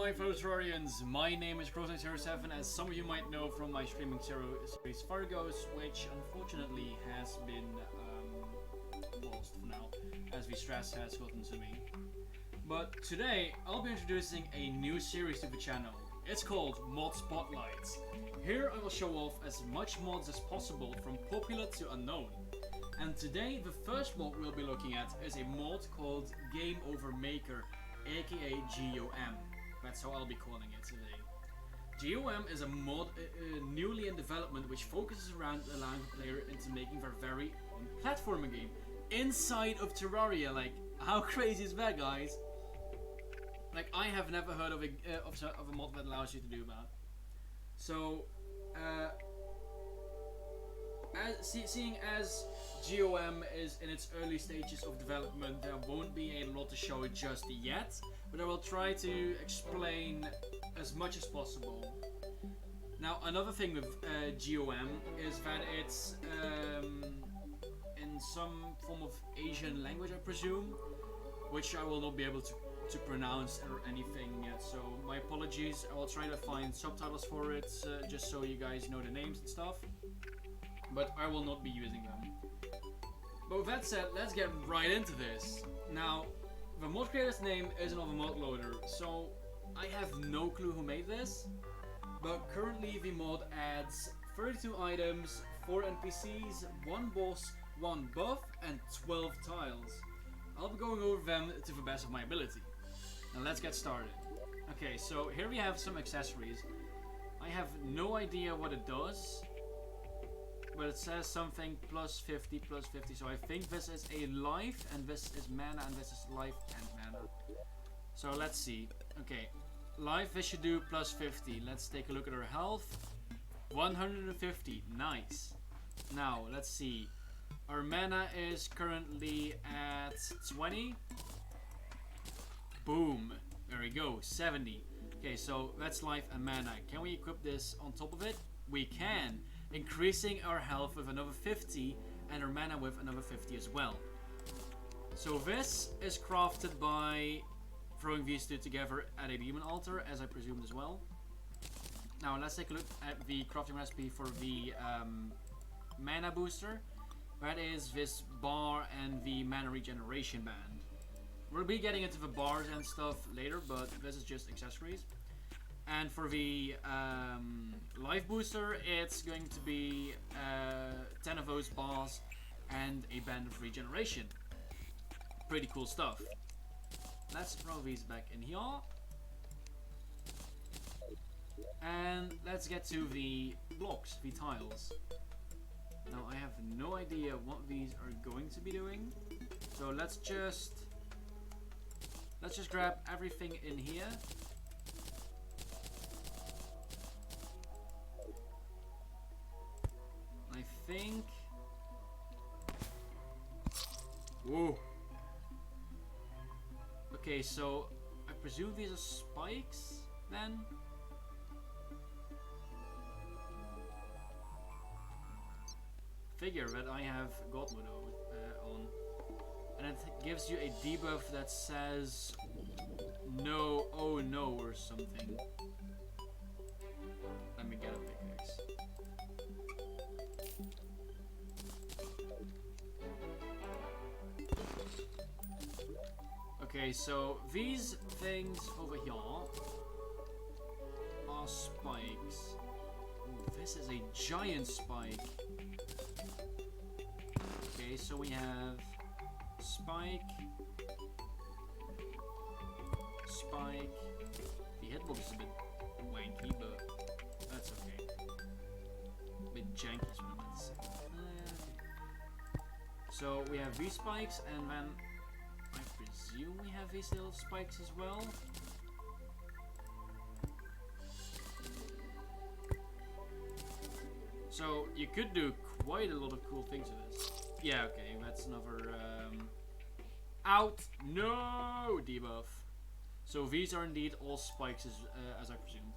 my fellow Terrarians, my name is Crossing07, as some of you might know from my streaming series Fargos, which unfortunately has been lost for now, as the stress has gotten to me. But today, I'll be introducing a new series to the channel. It's called Mod Spotlights. Here I will show off as much mods as possible from popular to unknown. And today, the first mod we'll be looking at is a mod called Game Over Maker, aka GOM. That's how I'll be calling it today. GOM is a mod newly in development which focuses around allowing the player into making their very own platforming game inside of Terraria. Like, how crazy is that, guys? Like, I have never heard of a mod that allows you to do that. So, seeing as GOM is in its early stages of development, there won't be a lot to show just yet, but I will try to explain as much as possible. Now, another thing with GOM is that it's in some form of Asian language, I presume, which I will not be able to pronounce or anything yet, so my apologies. I will try to find subtitles for it, just so you guys know the names and stuff, but I will not be using them. But with that said, let's get right into this. Now, the mod creator's name is another mod loader, so I have no clue who made this, but currently the mod adds 32 items, 4 NPCs, 1 boss, 1 buff, and 12 tiles. I'll be going over them to the best of my ability. Now let's get started. Okay, so here we have some accessories. I have no idea what it does, but it says something plus 50, so I think this is a life, and this is mana, and this is life and mana. So let's see. Okay, life, this should do plus 50. Let's take a look at her health. 150, nice. Now, let's see. Our mana is currently at 20. Boom. There we go, 70. Okay, so that's life and mana. Can we equip this on top of it? We can, increasing our health with another 50 and our mana with another 50 as well. So this is crafted by throwing these two together at a demon altar, as I presumed as well. Now let's take a look at the crafting recipe for the mana booster. That is this bar and the mana regeneration band. We'll be getting into the bars and stuff later, but this is just accessories. And for the life booster, it's going to be 10 of those bars and a band of regeneration. Pretty cool stuff. Let's throw these back in here. And let's get to the blocks, the tiles. Now I have no idea what these are going to be doing, so let's just grab everything in here. I think. Whoa. Okay, so I presume these are spikes then. Figure that I have God Mode on, and it gives you a debuff that says no, oh no, or something. Let me get a pickaxe. Okay, so these things over here are spikes. Ooh, this is a giant spike. Okay, so we have spike, spike. The hitbox is a bit wanky, but that's okay. A bit janky is what I meant to say. So we have these spikes, and then I presume we have these little spikes as well. So you could do quite a lot of cool things with this. Yeah, okay, that's another out. No debuff. So these are indeed all spikes, as I presumed.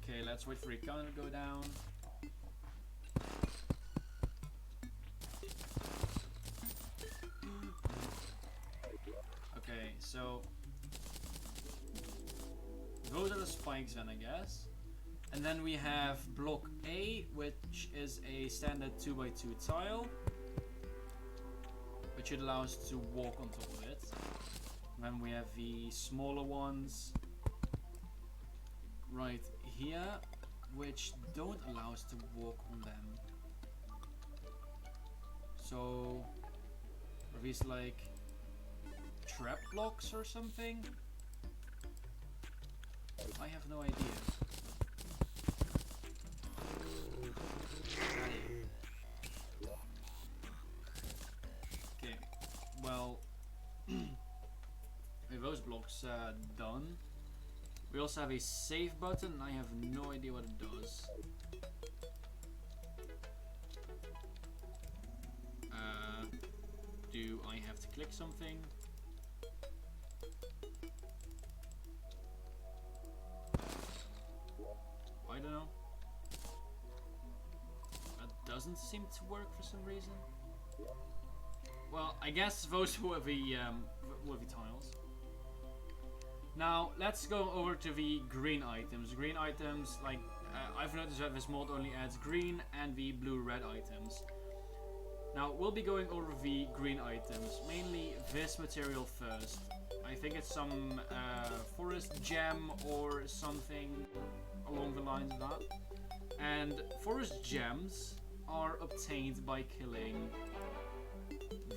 Okay, let's wait for a counter to go down. so those are the spikes then, I guess. And then we have block A, which is a standard 2x2 tile, which should allow us to walk on top of it. And then we have the smaller ones right here, which don't allow us to walk on them. So are these like trap blocks or something? I have no idea. Okay, well, with those blocks done, we also have a save button. I have no idea what it does. Do I have to click something? I don't know. That doesn't seem to work for some reason. Well, I guess those were the tiles. Now let's go over to the green items. Green items, like I've noticed that this mod only adds green and the blue-red items. Now we'll be going over the green items, mainly this material first. I think it's some forest gem or something along the lines of that. And forest gems are obtained by killing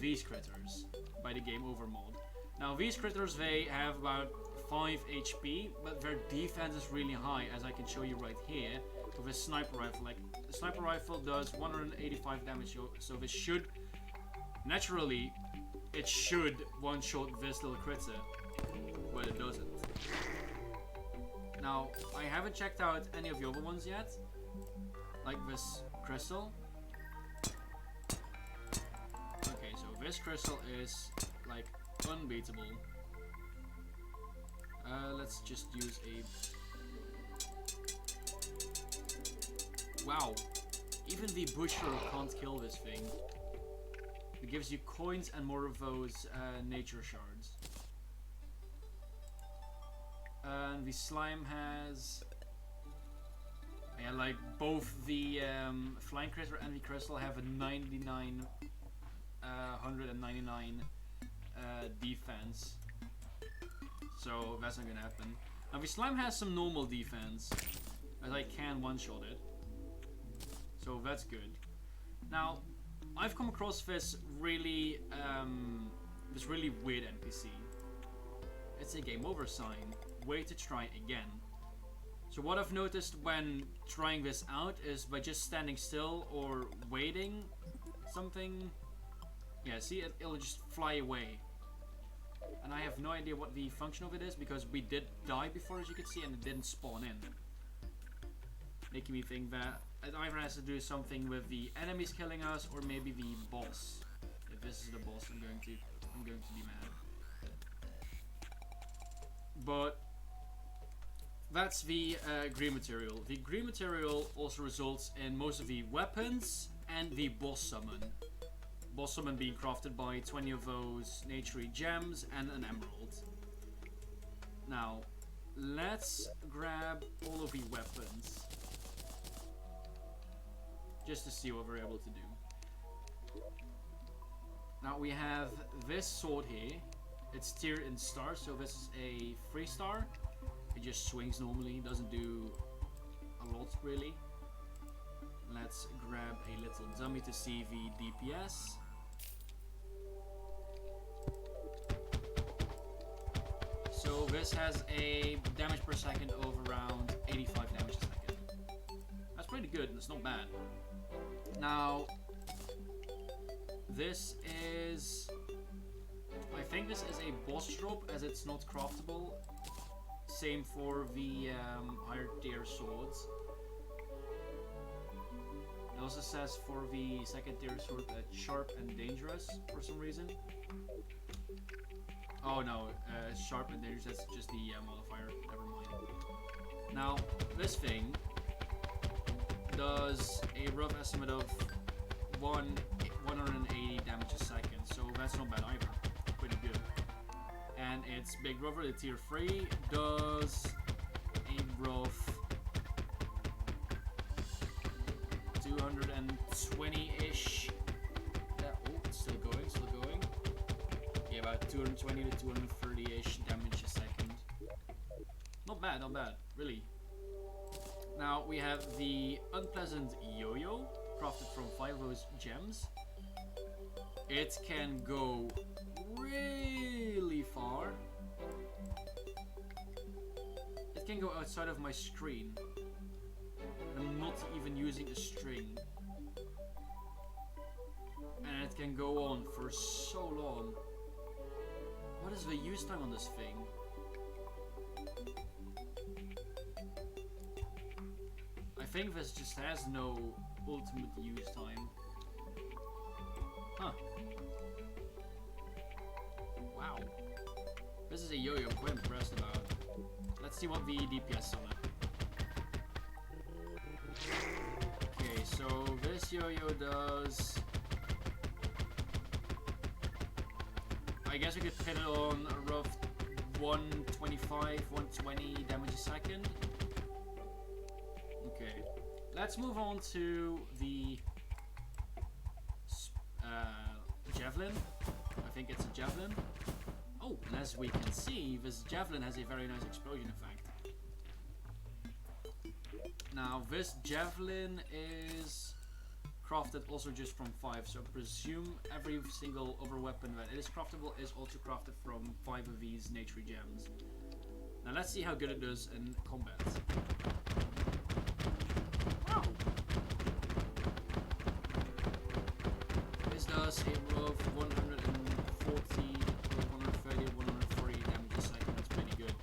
these critters by the game over mod. Now these critters, they have about 5 HP, but their defense is really high, as I can show you right here with a sniper rifle. Like, the sniper rifle does 185 damage, so this should, naturally, it should one-shot this little critter, but it doesn't. Now, I haven't checked out any of the other ones yet, like this crystal. Okay, so this crystal is, like, unbeatable. Let's just use a... Wow, even the butcher can't kill this thing. It gives you coins and more of those nature shards. And the slime has... Yeah, like both the flying critter and the crystal have a 199 defense. So that's not gonna happen. Now the slime has some normal defense, as I can one-shot it. So that's good. Now, I've come across this really weird NPC. It's a game over sign. Wait to try again. So what I've noticed when trying this out is by just standing still or waiting something. Yeah, see, it'll just fly away. And I have no idea what the function of it is, because we did die before, as you can see, and it didn't spawn in. Making me think that it either has to do something with the enemies killing us, or maybe the boss. If this is the boss, I'm going to be mad. But that's the green material. The green material also results in most of the weapons and the boss summon. Boss summon being crafted by 20 of those naturey gems and an emerald. Now, let's grab all of the weapons, just to see what we're able to do. Now we have this sword here. It's tiered in stars, so this is a 3-star. It just swings normally, doesn't do a lot really. Let's grab a little dummy to see the DPS. So this has a damage per second of around 85 damage a second. That's pretty good, and it's not bad. Now, this is... I think this is a boss drop, as it's not craftable. Same for the higher tier swords. It also says for the second tier sword that sharp and dangerous for some reason. Oh no, sharp and dangerous, that's just the modifier, never mind. Now, this thing does a rough estimate of 180 damage a second, so that's not bad either. Pretty good. and its big brother, the tier 3, does a rough 220-ish. Oh, still going, still going. Yeah, about 220 to 230-ish damage a second. Not bad, not bad, really. Now we have the unpleasant yo-yo, crafted from 5 of those gems. It can go really far. It can go outside of my screen. I'm not even using a string. And it can go on for so long. What is the use time on this thing? I think this just has no ultimate use time. Huh. Wow. This is a yo-yo I'm quite impressed about. Let's see what the DPS on it. Okay, so this yo-yo does... I guess we could pin it on a rough 125, 120 damage a second. Okay, let's move on to the javelin. I think it's a javelin. Oh, and as we can see, this javelin has a very nice explosion effect. Now, this javelin is crafted also just from 5, so I presume every single other weapon that is craftable is also crafted from 5 of these nature gems. Now let's see how good it does in combat. Wow! This does a rough 140, 130, 140 damage a second. That's pretty good.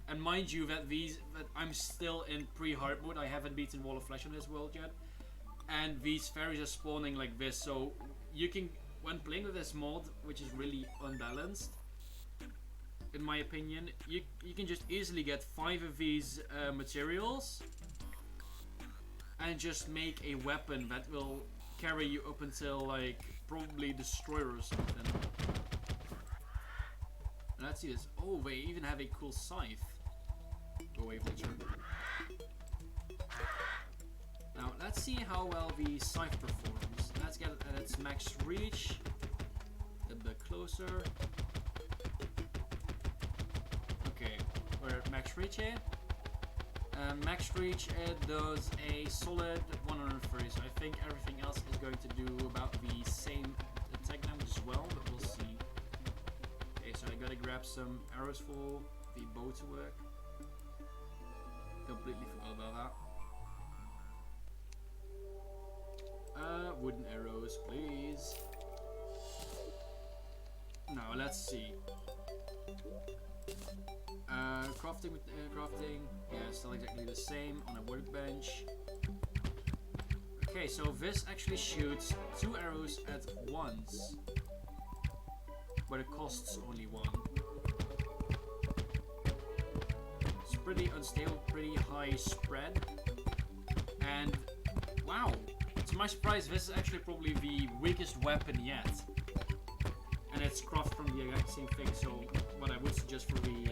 And mind you that I'm still in pre-hard mode. I haven't beaten Wall of Flesh on this world yet. And these fairies are spawning like this, so you can, when playing with this mod, which is really unbalanced, in my opinion, you can just easily get 5 of these materials and just make a weapon that will carry you up until like probably Destroyer or something. Let's see this. Oh, they even have a cool scythe. Go away, Vulture. Now let's see how well the scythe performs. Let's get it at its max reach. A bit closer. Okay, we're at max reach here. Max reach, it does a solid 130, so I think everything else is going to do about the same attack damage as well, but we'll see. Okay, so I gotta grab some arrows for the bow to work. Completely forgot about that. Wooden arrows, please. Now, let's see. Crafting, yeah, still exactly the same on a workbench. Okay, so this actually shoots 2 arrows at once, but it costs only 1. It's pretty unstable, pretty high spread, and wow, to my surprise, this is actually probably the weakest weapon yet. And it's crafted from the exact same thing, so what I would suggest for the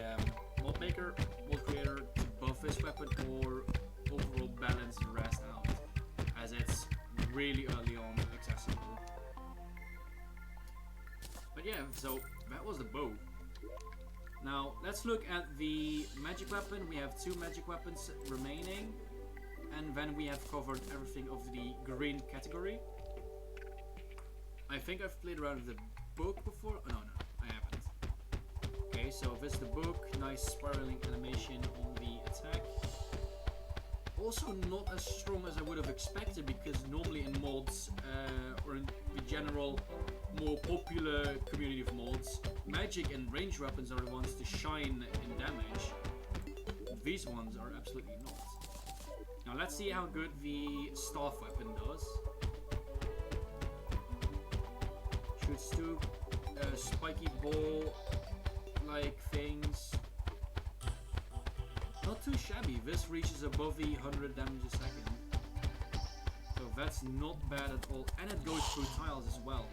mod maker, mod creator, to buff this weapon or overall balance the rest out, as it's really early on accessible. But yeah, so that was the bow. Now let's look at the magic weapon. We have 2 magic weapons remaining, and then we have covered everything of the green category. I think I've played around with the book before. Oh, no, I haven't. Okay, so this is the book. Nice spiraling animation on the attack. Also not as strong as I would have expected, because normally in mods, or in the general more popular community of mods, magic and range weapons are the ones to shine in damage. These ones are absolutely not. Now let's see how good the staff weapon does. Shoots 2 spiky ball like things. Not too shabby. This reaches above the 100 damage a second. So that's not bad at all. And it goes through tiles as well.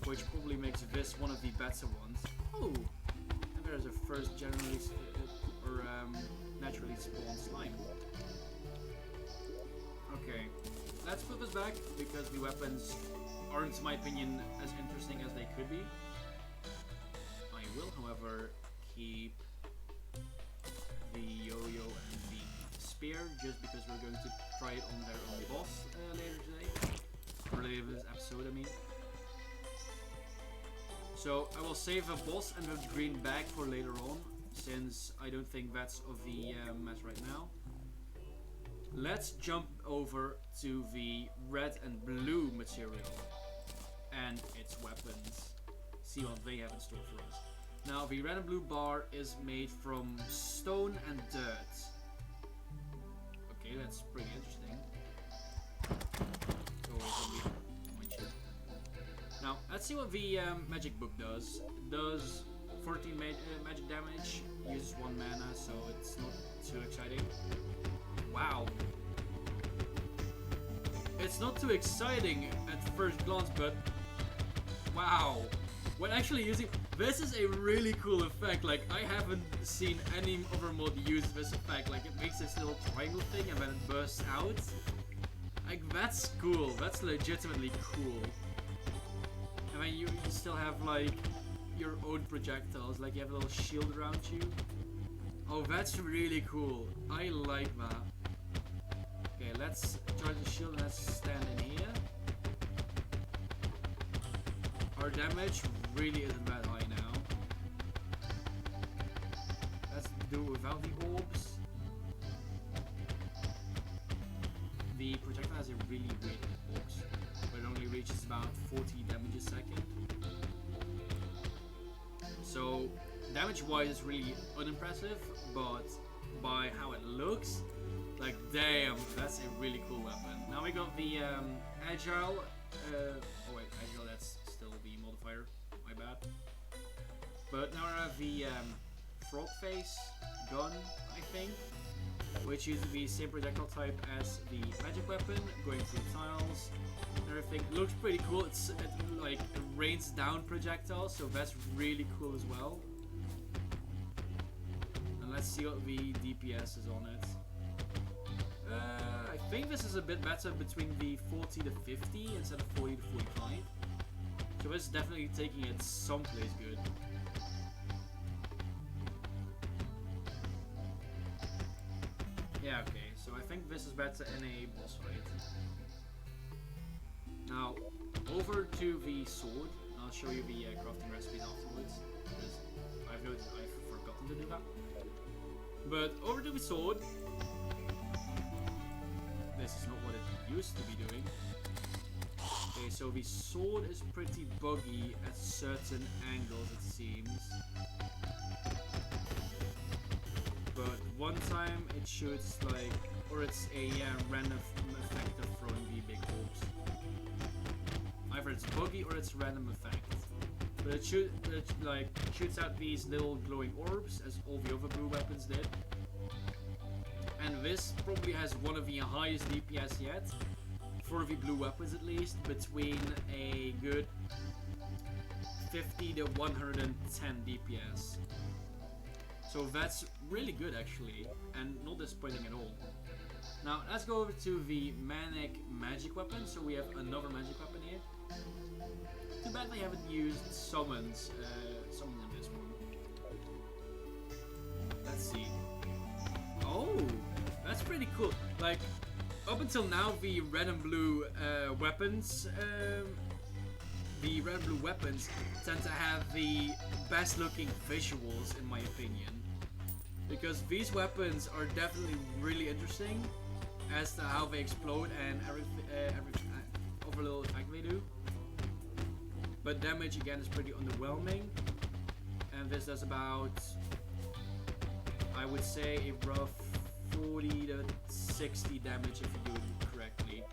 which probably makes this one of the better ones. Oh, and there's a first generally naturally spawned slime. Okay, let's put this back because the weapons aren't, in my opinion, as interesting as they could be. I will, however, keep the yo-yo and the spear just because we're going to try it on their only boss later today. Or later this episode, I mean. So I will save a boss and a green bag for later on, since I don't think that's of the mess right now. Let's jump over to the red and blue material and its weapons. See what they have in store for us. Now the red and blue bar is made from stone and dirt. Okay, that's pretty interesting. Now let's see what the magic book does. It does 14 magic damage, uses 1 mana, so it's not too exciting. Wow. It's not too exciting at first glance, but wow. When actually using this is a really cool effect. Like, I haven't seen any other mod use this effect. Like, it makes this little triangle thing and then it bursts out. Like, that's cool. That's legitimately cool. And then you still have like your own projectiles. Like, you have a little shield around you. Oh, that's really cool. I like that. Okay, let's charge the shield and let's stand in here. Our damage really isn't that high now. Let's do it without the orbs. The projectile has a really weird hitbox, but it only reaches about 40 damage a second. So, damage-wise, it's really unimpressive, but by how it looks, like, damn, that's a really cool weapon. Now we got the agile. Oh wait, agile, that's still the modifier. My bad. But now I have the frog face gun, I think, which is the same projectile type as the magic weapon, going through tiles and everything. It looks pretty cool. It rains down projectiles, so that's really cool as well. And let's see what the DPS is on it. I think this is a bit better between the 40 to 50 instead of 40 to 45. So it's definitely taking it someplace good. Yeah, okay, so I think this is better in a boss fight. Now, over to the sword. I'll show you the crafting recipes afterwards, because I've noticed I've forgotten to do that. But over to the sword. This is not what it used to be doing. Okay, so the sword is pretty buggy at certain angles, it seems. But one time it shoots like, or it's a random effect of throwing the big orbs. Either it's buggy or it's random effect. But it shoots out these little glowing orbs, as all the other blue weapons did. And this probably has one of the highest DPS yet, for the blue weapons at least, between a good 50 to 110 DPS. So that's really good actually, and not disappointing at all. Now let's go over to the manic magic weapon. So we have another magic weapon here. Too bad they haven't used summons in this one. Let's see. Oh, that's pretty cool. Like, up until now, the red and blue weapons, tend to have the best looking visuals, in my opinion, because these weapons are definitely really interesting as to how they explode and every other little effect they do. But damage again is pretty underwhelming, and this does about, I would say, a rough 40 to 60 damage if you do it correctly.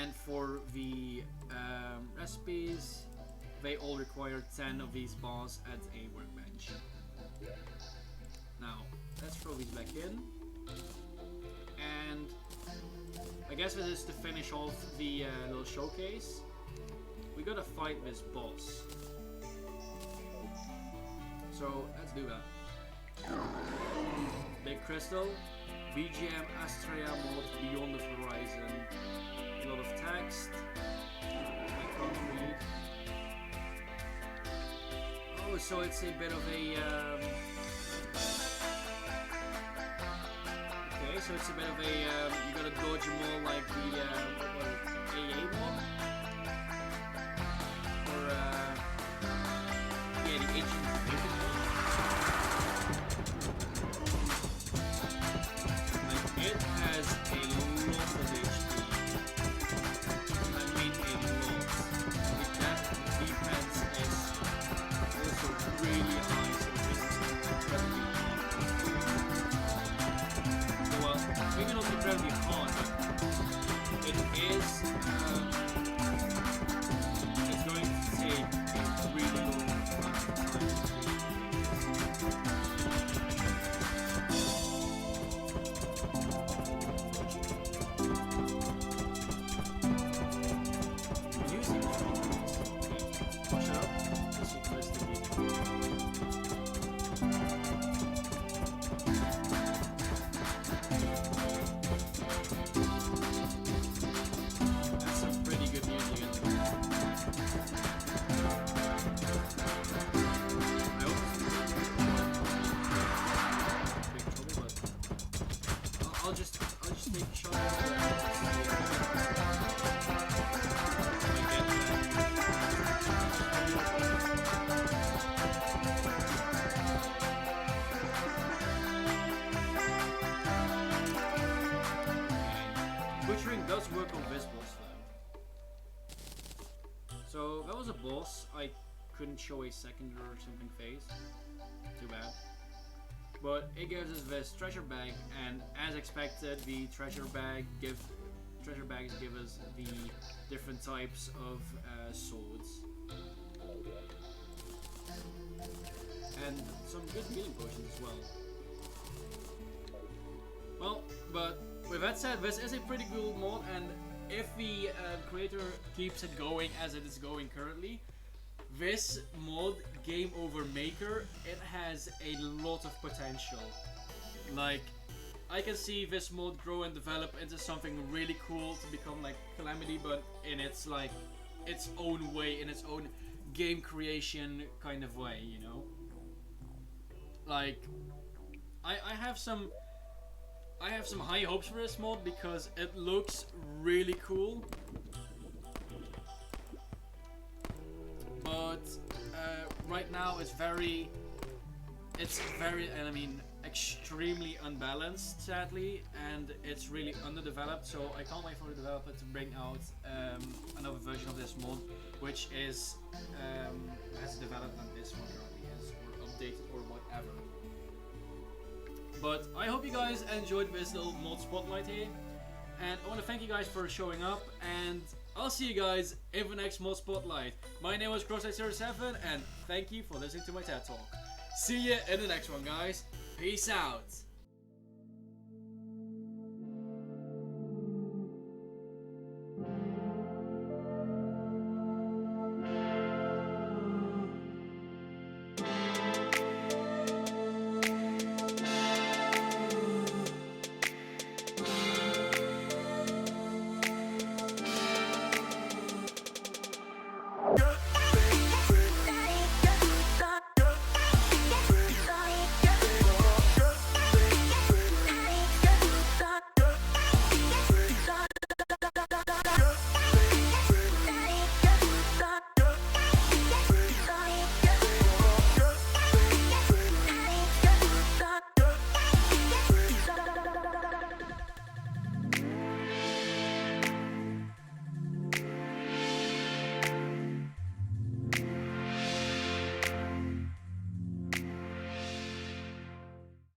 And for the recipes, they all require 10 of these bars at a workbench. Now, let's throw these back in. And I guess this is to finish off the little showcase. We gotta fight this boss. So let's do that. Big Crystal, BGM Astrea mod Beyond the Horizon. A lot of text. I can't read. Oh, so it's a bit of a okay, so it's a bit of a you gotta dodge them all like the AA mod, or yeah, the ancient Egyptian mod. Like it has a lot of HP. I mean a lot. Like that defense is also really high, so this is incredibly hard. Well, maybe not incredibly hard, but it is. It's going to take a really long amount of time. Using the push it up. This is close to me. That's some pretty good music in there. I hope it's big trouble, but I'll just take a shot at it. Butchering does work on this boss though. So that was a boss. I couldn't show a second or something phase. Too bad. But it gives us this treasure bag, and as expected, the treasure bags give us the different types of swords and some good healing potions as well. Well, but with that said, this is a pretty cool mod, and if the creator keeps it going as it is going currently, this mod, Game Over Maker, it has a lot of potential. Like, I can see this mod grow and develop into something really cool to become like Calamity, but in its like its own way, in its own game creation kind of way, you know. Like, I have some high hopes for this mod because it looks really cool, but right now it's very, I mean, extremely unbalanced, sadly, and it's really underdeveloped. So I can't wait for the developer to bring out another version of this mod, which is has developed than this one currently is, or updated or whatever. But I hope you guys enjoyed this little mod spotlight here, and I want to thank you guys for showing up, and I'll see you guys in the next mod spotlight. My name was Crosslight07, and thank you for listening to my TED Talk. See you in the next one, guys. Peace out.